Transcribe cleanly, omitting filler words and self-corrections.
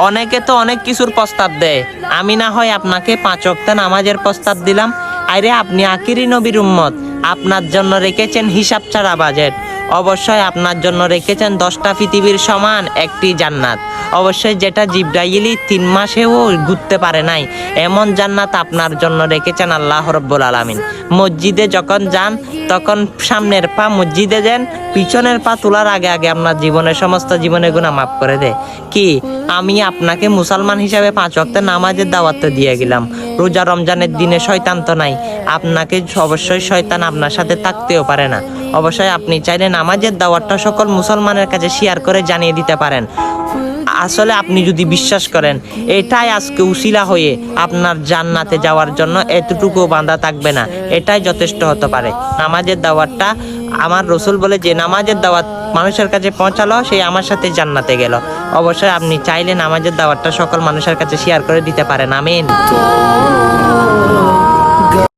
অনেকে তো অনেক কিছুর প্রস্তাব দেয়, আমি না হয় আপনাকে 5 ওয়াক্ত নামাজের প্রস্তাব দিলাম। আরে আপনি আখিরি নবীর উম্মত, আপনার জন্য রেখেছেন হিসাব ছাড়া বাজেট। অবশ্যই আপনার জন্য রেখেছেন 10টা পৃথিবীর সমান একটি জান্নাত। অবশ্যই যেটা জিব্রাইল 3 মাসেও ঘুরতে পারে নাই, এমন জান্নাত আপনার জন্য রেখেছেন আল্লাহ রাব্বুল আলামিন। মসজিদে যখন যান তখন সামনের পা মসজিদে দেন, পিছনের পা তোলার আগে আগে আপনার জীবনের সমস্ত জীবনের গুনাহ মাফ করে দেয়। কি আমি আপনাকে মুসলমান হিসাবে 5 ওয়াক্ত নামাজের দাওয়াত দিয়ে গেলাম, রোজা রমজানের দিনে শয়তান তো নাই, আপনাকে অবশ্যই শয়তান আপনার সাথে থাকতেও পারে না। অবশ্যই আপনি চাইলে নামাজের দাওয়াতটা সকল মুসলমানের কাছে শেয়ার করে জানিয়ে দিতে পারেন। আসলে আপনি যদি বিশ্বাস করেন এটাই আজকে উসিলা হয়ে আপনার জান্নাতে যাওয়ার জন্য এতটুকু বাঁধা থাকবে না, এটাই যথেষ্ট হতে পারে। নামাজের দাওয়াতটা আমার রসুল বলে যে নামাজের দাওয়াত মানুষের কাছে পৌঁছালো সেই আমার সাথে জান্নাতে গেল। অবশ্যই আপনি চাইলে নামাজের দাওয়াতটা সকল মানুষের কাছে শেয়ার করে দিতে পারেন। আমিন।